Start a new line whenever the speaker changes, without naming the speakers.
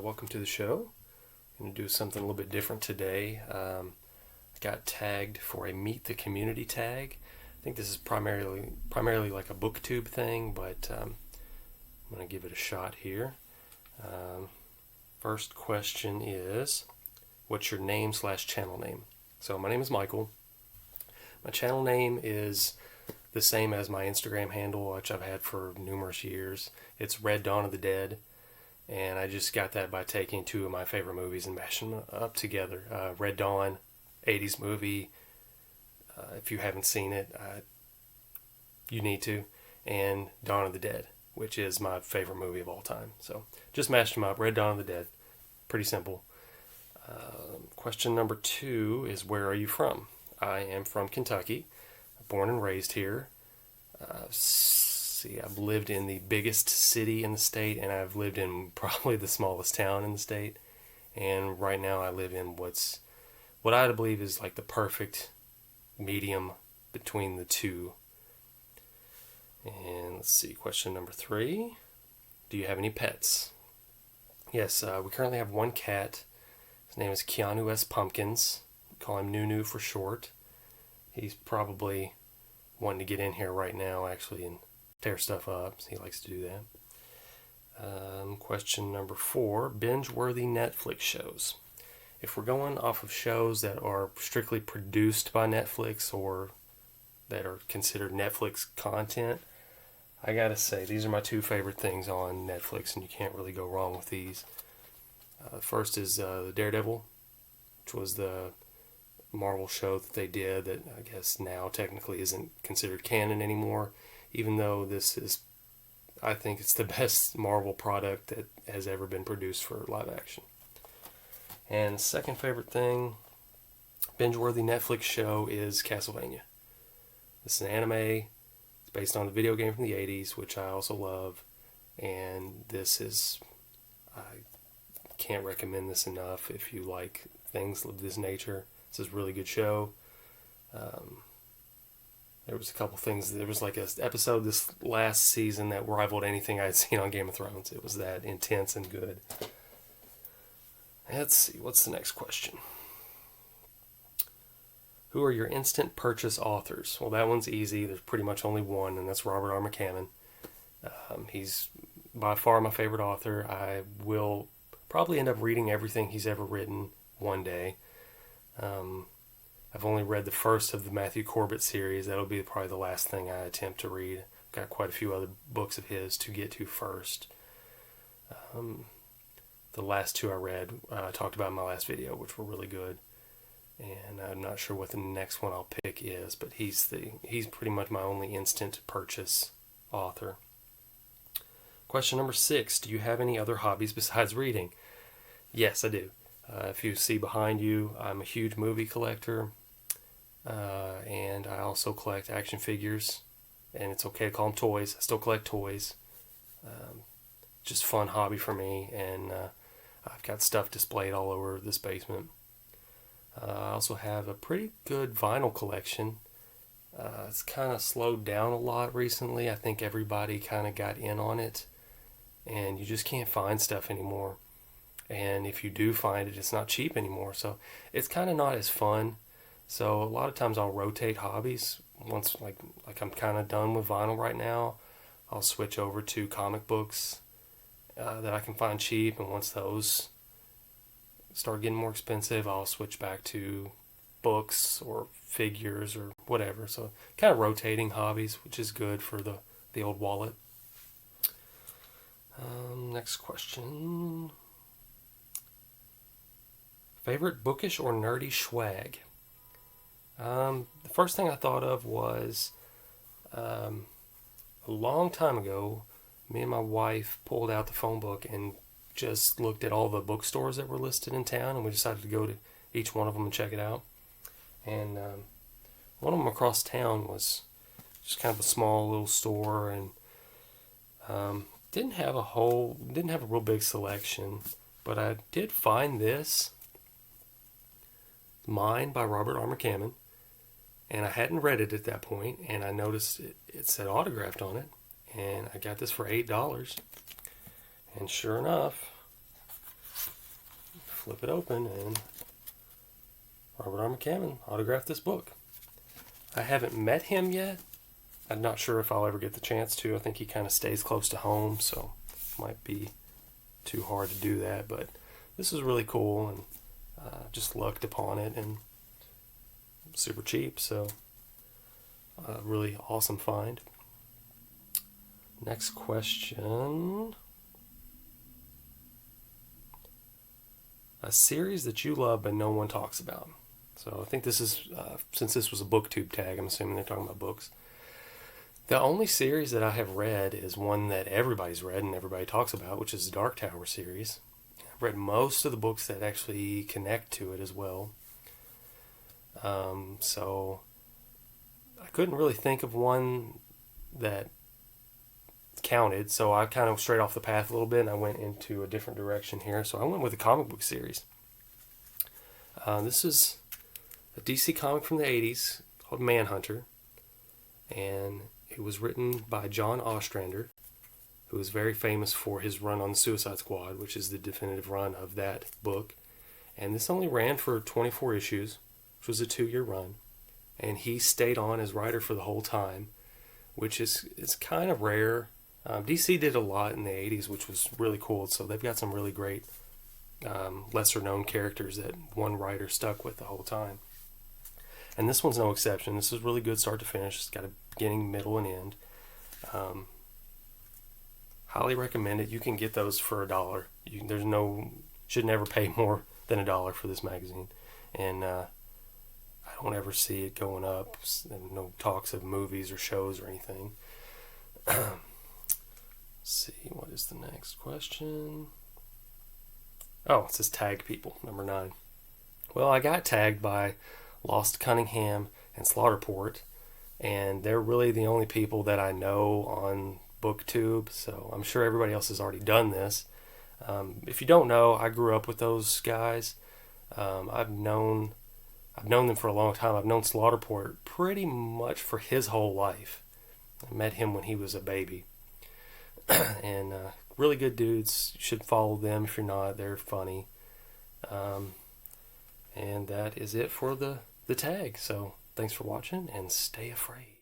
welcome to the show. I'm going to do something a little bit different today. I got tagged for a Meet the Community tag. I think this is primarily like a booktube thing, but I'm going to give it a shot here. First question is, what's your name/channel name? So my name is Michael. My channel name is the same as my Instagram handle, which I've had for numerous years. It's Red Dawn of the Dead. And I just got that by taking two of my favorite movies and mashing them up together. Red Dawn, 80s movie. If you haven't seen it, you need to. And Dawn of the Dead, which is my favorite movie of all time. So just mashed them up. Red Dawn of the Dead. Pretty simple. Question number 2 is, where are you from? I am from Kentucky. Born and raised here. I've lived in the biggest city in the state, and I've lived in probably the smallest town in the state. And right now I live in what I believe is like the perfect medium between the two. And let's see, question number 3. Do you have any pets? Yes, we currently have one cat. His name is Keanu S. Pumpkins. We call him Nunu for short. He's probably wanting to get in here right now, actually, and tear stuff up. He likes to do that. Question number 4, binge-worthy Netflix shows. If we're going off of shows that are strictly produced by Netflix or that are considered Netflix content, I gotta say, these are my 2 favorite things on Netflix, and you can't really go wrong with these. First is the Daredevil, which was the Marvel show that they did that I guess now technically isn't considered canon anymore. Even though I think it's the best Marvel product that has ever been produced for live action. And second favorite thing, binge-worthy Netflix show, is Castlevania. This is an anime. It's based on a video game from the 80s, which I also love. And I can't recommend this enough if you like things of this nature. This is a really good show. There was a couple things. There was like an episode this last season that rivaled anything I had seen on Game of Thrones. It was that intense and good. Let's see, what's the next question? Who are your instant purchase authors? Well, that one's easy. There's pretty much only one, and that's Robert R. McCammon. He's by far my favorite author. I will probably end up reading everything he's ever written one day. I've only read the first of the Matthew Corbett series. That'll be probably the last thing I attempt to read. Got quite a few other books of his to get to first. The last 2 I read, I talked about in my last video, which were really good. And I'm not sure what the next one I'll pick is, but he's pretty much my only instant purchase author. Question number 6, do you have any other hobbies besides reading? Yes, I do. If you see behind you, I'm a huge movie collector, and I also collect action figures, and it's okay to call them toys. I still collect toys. Just a fun hobby for me, and I've got stuff displayed all over this basement. I also have a pretty good vinyl collection. It's kind of slowed down a lot recently. I think everybody kind of got in on it, and you just can't find stuff anymore. And if you do find it, it's not cheap anymore. So it's kind of not as fun. So a lot of times I'll rotate hobbies. Once like I'm kind of done with vinyl right now, I'll switch over to comic books that I can find cheap. And once those start getting more expensive, I'll switch back to books or figures or whatever. So kind of rotating hobbies, which is good for the old wallet. Next question. Favorite bookish or nerdy swag? The first thing I thought of was a long time ago, me and my wife pulled out the phone book and just looked at all the bookstores that were listed in town, and we decided to go to each one of them and check it out. And one of them across town was just kind of a small little store, and didn't have a real big selection, but I did find this. Mine by Robert R. McCammon, and I hadn't read it at that point, and I noticed it said autographed on it, and I got this for $8, and sure enough, flip it open, and Robert R. McCammon autographed this book. I haven't met him yet. I'm not sure if I'll ever get the chance to. I think he kind of stays close to home, so it might be too hard to do that. But this is really cool, and just lucked upon it, and super cheap, so really awesome find. Next question. A series that you love but no one talks about. So I think this is, since this was a booktube tag, I'm assuming they're talking about books. The only series that I have read is one that everybody's read and everybody talks about, which is the Dark Tower series. I've read most of the books that actually connect to it as well. So I couldn't really think of one that counted, so I kind of strayed off the path a little bit and I went into a different direction here. So I went with a comic book series. This is a DC comic from the 80s called Manhunter, and it was written by John Ostrander, who is very famous for his run on the Suicide Squad, which is the definitive run of that book. And this only ran for 24 issues, which was a 2-year run, and he stayed on as writer for the whole time, which is kind of rare. DC did a lot in the 80s, which was really cool, so they've got some really great lesser known characters that one writer stuck with the whole time. And this one's no exception. This is really good start to finish. It's got a beginning, middle, and end. Highly recommend it. You can get those for $1. Should never pay more than $1 for this magazine. And I don't ever see it going up. And no talks of movies or shows or anything. Let's see, what is the next question? Oh, it says tag people, number 9. Well, I got tagged by Lostcunningham and Slaughterport, and they're really the only people that I know on BookTube, so I'm sure everybody else has already done this. If you don't know, I grew up with those guys. I've known them for a long time. I've known Slaughterport pretty much for his whole life. I met him when he was a baby. And really good dudes. You should follow them if you're not. They're funny. And that is it for the tag. So thanks for watching, and stay afraid.